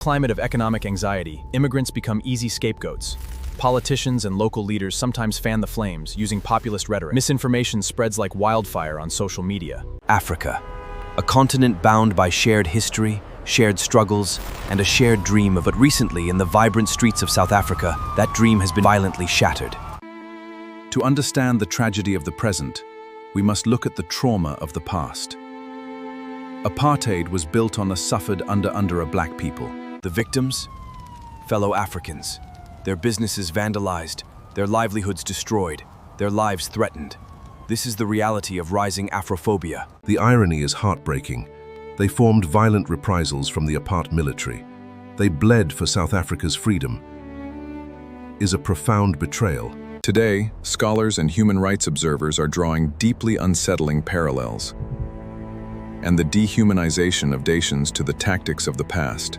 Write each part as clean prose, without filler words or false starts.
Climate of economic anxiety, immigrants become easy scapegoats. Politicians and local leaders sometimes fan the flames, using populist rhetoric. Misinformation spreads like wildfire on social media. Africa, a continent bound by shared history, shared struggles, and a shared dream of. But recently, in the vibrant streets of South Africa, that dream has been violently shattered. To understand the tragedy of the present, we must look at the trauma of the past. Apartheid was built on a suffered under a black people. The victims? Fellow Africans. Their businesses vandalized, their livelihoods destroyed, their lives threatened. This is the reality of rising Afrophobia. The irony is heartbreaking. They formed violent reprisals from the apartheid military. They bled for South Africa's freedom. Is a profound betrayal. Today, scholars and human rights observers are drawing deeply unsettling parallels, and the dehumanization of nations to the tactics of the past.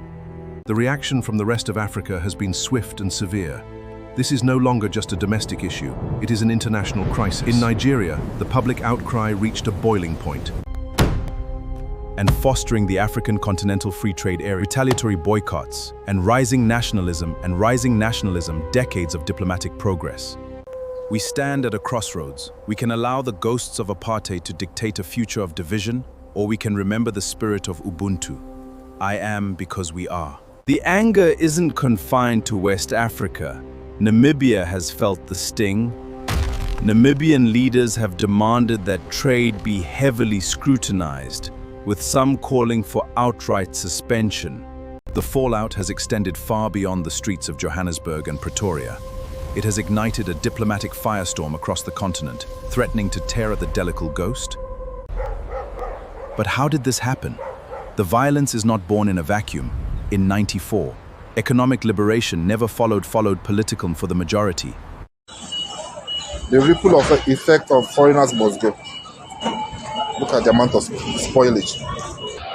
The reaction from the rest of Africa has been swift and severe. This is no longer just a domestic issue, it is an international crisis. In Nigeria, the public outcry reached a boiling point. And fostering the African Continental Free Trade Area, retaliatory boycotts, and rising nationalism, decades of diplomatic progress. We stand at a crossroads. We can allow the ghosts of apartheid to dictate a future of division, or we can remember the spirit of Ubuntu. I am because we are. The anger isn't confined to West Africa. Namibia has felt the sting. Namibian leaders have demanded that trade be heavily scrutinized, with some calling for outright suspension. The fallout has extended far beyond the streets of Johannesburg and Pretoria. It has ignited a diplomatic firestorm across the continent, threatening to tear at the delicate ghost. But how did this happen? The violence is not born in a vacuum. In '94, economic liberation never followed political for the majority. The ripple effect of foreigners must go. Look at the amount of spoilage.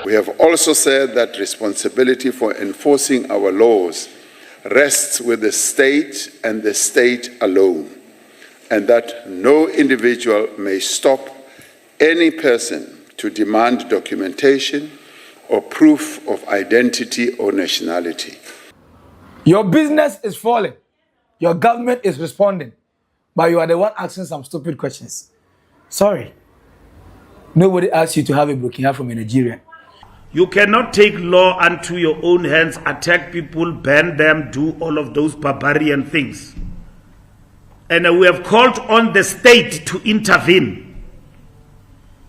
We have also said that responsibility for enforcing our laws rests with the state and the state alone, and that no individual may stop any person to demand documentation or proof of identity or nationality. Your business is falling. Your government is responding. But you are the one asking some stupid questions. Sorry. Nobody asked you to have a Burkina from a Nigerian. You cannot take law unto your own hands, attack people, ban them, do all of those barbarian things. And we have called on the state to intervene.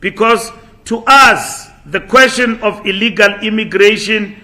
Because to us, the question of illegal immigration,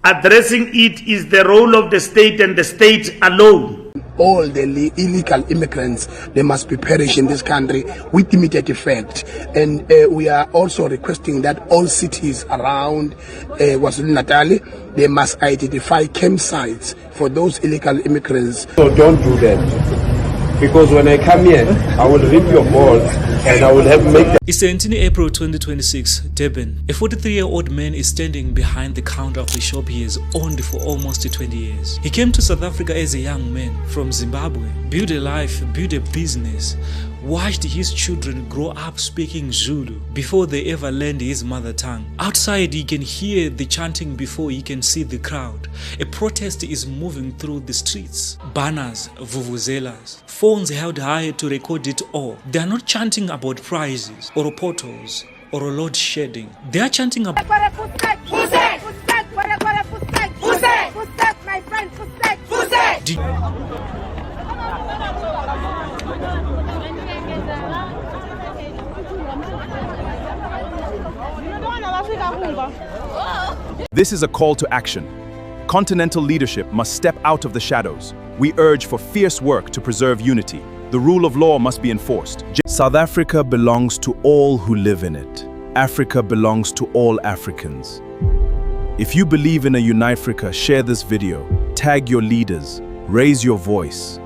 addressing it is the role of the state and the state alone. All the illegal immigrants, they must be perished in this country with immediate effect. And we are also requesting that all cities around KwaZulu-Natal, they must identify campsites for those illegal immigrants. So don't do that. Because when I come here, I will rip your balls and I will make them. It's 17 April 2026, Durban. A 43-year-old man is standing behind the counter of a shop he has owned for almost 20 years. He came to South Africa as a young man from Zimbabwe, built a life, built a business, watched his children grow up speaking Zulu before they ever learned his mother tongue. Outside, he can hear the chanting before he can see the crowd. A protest is moving through the streets. Banners, vuvuzelas, phones held high to record it all. They are not chanting about prices or portals or load shedding. They are chanting about my friend, This is a call to action. Continental leadership must step out of the shadows. We urge for fierce work to preserve unity. The rule of law must be enforced. South Africa belongs to all who live in it. Africa belongs to all Africans. If you believe in a Unite Africa, share this video, tag your leaders, raise your voice.